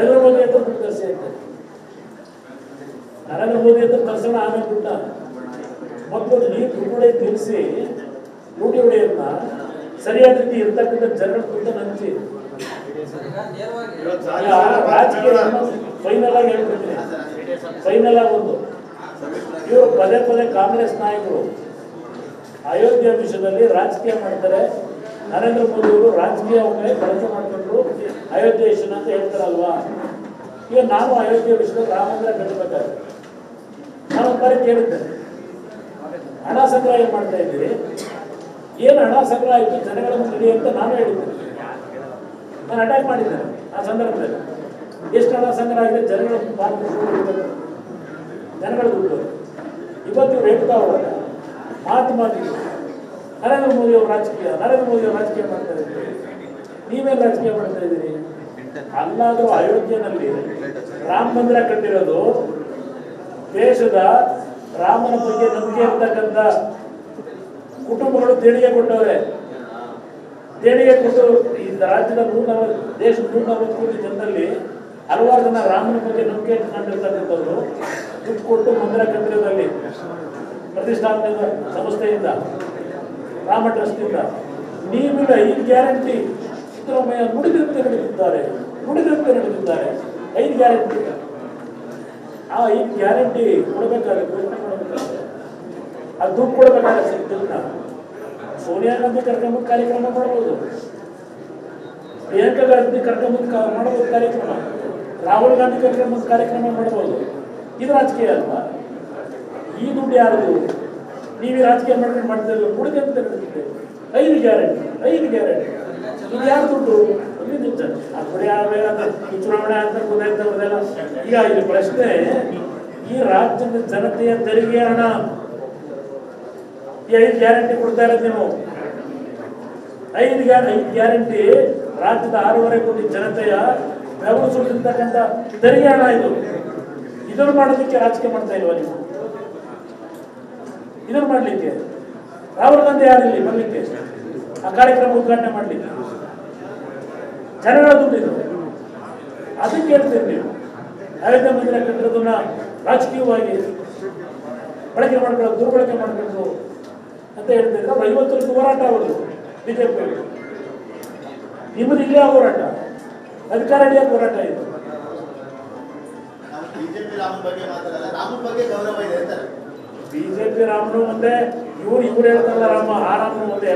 ನರೇಂದ್ರ ಮೋದಿ ಅಂತ ದುಡ್ಡು ತರಿಸಿ ಅಂತ ನರೇಂದ್ರ ಮೋದಿ ಅಂತ ತರ್ಸೋಣ ಆಮೇಲೆ ದುಡ್ಡ ಮೊದಲು ನೀವು ದುಡ್ಡು ತಿಳಿಸಿ ಲೂಟಿ ಹೊಡೆಯನ್ನ ಸರಿಯಾದ ರೀತಿ ಇರ್ತಕ್ಕಂಥ ಜನರ ದುಡ್ಡು ಹಂಚಿ ರಾಜಕೀಯ ಫೈನಲ್ ಆಗಿ ಹೇಳ್ಬಿಡ್ತೀನಿ. ಫೈನಲ್ ಆಗಿ ಒಂದು ಇವರು ಪದೇ ಪದೇ ಕಾಂಗ್ರೆಸ್ ನಾಯಕರು ಅಯೋಧ್ಯೆ ವಿಷಯದಲ್ಲಿ ರಾಜಕೀಯ ಮಾಡ್ತಾರೆ. ನರೇಂದ್ರ ಮೋದಿ ಅವರು ರಾಜಕೀಯ ಬಳಕೆ ಮಾಡಿಕೊಂಡು ಅಯೋಧ್ಯೆ ವಿಷಯ ಅಂತ ಹೇಳ್ತಾರಲ್ವಾ. ಈಗ ನಾನು ಅಯೋಧ್ಯೆ ವಿಷಯದಲ್ಲಿ ರಾಮ ಮಂದಿರ ಕಟ್ಟಬೇಕಾದ್ರೆ ನಾನು ಬಾರಿ ಕೇಳಿದ್ದೇನೆ, ಹಣ ಸಂಗ್ರಹ ಏನ್ ಮಾಡ್ತಾ ಇದ್ದೀರಿ, ಏನು ಹಣ ಸಂಗ್ರಹ ಆಯಿತು ಜನಗಳ ಮುಂದೆ ಅಂತ ನಾನು ಹೇಳಿದ್ದೇನೆ. ನಾನು ಅಟ್ಯಾಕ್ ಮಾಡಿದ್ದೇನೆ ಆ ಸಂದರ್ಭದಲ್ಲಿ. ಎಷ್ಟು ಹಣ ಸಂಗ್ರಹ ಆಗಿದೆ ಜನಗಳ ಜನಗಳ ದುಡ್ಡು ಇವತ್ತು ಇವ್ರು ಹೇಳ್ತಾ ಹೋದಾಗ ಮಾತು ನರೇಂದ್ರ ಮೋದಿ ಅವರು ರಾಜಕೀಯ ಮಾಡ್ತಾ ಇದ್ದೀರಿ. ನೀವೇನು ರಾಜಕೀಯ ಮಾಡ್ತಾ ಇದ್ದೀರಿ? ಅಲ್ಲಾದರೂ ಅಯೋಧ್ಯೆಯಲ್ಲಿ ರಾಮ ಮಂದಿರ ಕಟ್ಟಿರೋದು ದೇಶದ ರಾಮನ ಬಗ್ಗೆ ನಂಬಿಕೆ ಇರ್ತಕ್ಕಂಥ ಕುಟುಂಬಗಳು ದೇಣಿಗೆ ಕೊಟ್ಟವ್ರೆ. ದೇಣಿಗೆ ಕೊಟ್ಟು ಈ ರಾಜ್ಯದ ದೇಶದ 140 ಕೋಟಿ ಜನರಲ್ಲಿ ಹಲವಾರು ಜನ ರಾಮನ ಬಗ್ಗೆ ನಂಬಿಕೆ ಇಟ್ಕೊಂಡಿರ್ತಕ್ಕಂಥವ್ರು ದುಡ್ಡು ಕೊಟ್ಟು ಮಂದಿರ ಕಟ್ಟಿರೋದಲ್ಲಿ ಪ್ರತಿಷ್ಠಾಪನೆ ಸಂಸ್ಥೆಯಿಂದ ರಾಮ ಟ್ರಸ್ಟಿಂದ ನೀವಿಲ್ಲ ಈ ಗ್ಯಾರಂಟಿ ಸಿದ್ದರಾಮಯ್ಯ ನುಡಿದಂತೆ ನಡೆದಿದ್ದಾರೆ 5 ಗ್ಯಾರಂಟಿ. ಆ 5 ಗ್ಯಾರಂಟಿ ಕೊಡಬೇಕಾದ್ರೆ ಅದು ದುಡ್ಡು ಕೊಡಬೇಕಾದ್ರೆ ಸಿಗ್ತಿಲ್ಲ. ಸೋನಿಯಾ ಗಾಂಧಿ ಕರ್ಕೊಂಬಂದು ಕಾರ್ಯಕ್ರಮ ಮಾಡ್ಬೋದು, ಪ್ರಿಯಾಂಕಾ ಗಾಂಧಿ ಕರ್ಕೊಂಬಂದು ಮಾಡ್ಬೋದು ಕಾರ್ಯಕ್ರಮ, ರಾಹುಲ್ ಗಾಂಧಿ ಕರ್ಕೊಂಬಂದು ಕಾರ್ಯಕ್ರಮ ಮಾಡ್ಬೋದು. ಇದು ರಾಜಕೀಯ ಅಲ್ವಾ? ಈ ದುಡ್ಡು ಯಾರು? ನೀವು ರಾಜಕೀಯ ಮಾಡ್ಕೊಂಡು ಮಾಡ್ತಿರಲ್ಲ, ನುಡಿದಂತೆ ನಡೆದಿದೆ 5 ಗ್ಯಾರಂಟಿ ಇದು ಯಾರು ದುಡ್ಡು? ಈ ಚುನಾವಣೆ ಅಂತ ಗೊತ್ತಾಯ್ತಲ್ಲ. ಈಗ ಇಲ್ಲಿ ಪ್ರಶ್ನೆ, ಈ ರಾಜ್ಯದ ಜನತೆಯ ತೆರಿಗೆ ಹಣ ಈ 5 ಗ್ಯಾರಂಟಿ ಕೊಡ್ತಾ ಇರೋದು ನೀವು. 5 ಗ್ಯಾರಂಟಿ ರಾಜ್ಯದ 6.5 ಕೋಟಿ ಜನತೆಯ ಬೆವರು ಸುರಿದಿರ್ತಕ್ಕಂಥ ತೆರಿಗೆ ಹಣ ಇದು. ಇದನ್ನು ಮಾಡೋದಕ್ಕೆ ರಾಜಕೀಯ ಮಾಡ್ತಾ ಇಲ್ವಾ ನೀವು? ಇದನ್ನು ಮಾಡ್ಲಿಕ್ಕೆ ರಾಹುಲ್ ಗಾಂಧಿ ಯಾರಿಲ್ಲಿ ಬರ್ಲಿಕ್ಕೆ ಆ ಕಾರ್ಯಕ್ರಮ ಉದ್ಘಾಟನೆ ಮಾಡ್ಲಿಕ್ಕೆ? ಜನಗಳ ದುಡ್ಡು ಇದು. ಅದಕ್ಕೆ ಹೇಳ್ತೀರಿ ನೀವು ಅಯೋಧ್ಯೆ ಮಂದಿರ ಕಟ್ಟಿರೋದನ್ನ ರಾಜಕೀಯವಾಗಿ ಬಳಕೆ ಮಾಡ್ಕೊಳ್ಳೋದು, ದುರ್ಬಳಕೆ ಮಾಡ್ಕೊಂಡು ಅಂತ ಹೇಳ್ತಿದ್ರೆ ಅವ್ರು 50 ವರ್ಷ ಹೋರಾಟ ಅವರು ಬಿಜೆಪಿ. ನಿಮ್ಮದು ಇಲ್ಲೇ ಹೋರಾಟ, ಅಧಿಕಾರ ಹಿಡಿಯೋ ಹೋರಾಟ ಇದು. ಬಿಜೆಪಿ ರಾಮನು ಒಂದೇ, ಇವ್ರು ಹೇಳ್ತಾರಲ್ಲ ರಾಮ, ಆ ರಾಮನು ಒಂದೇ.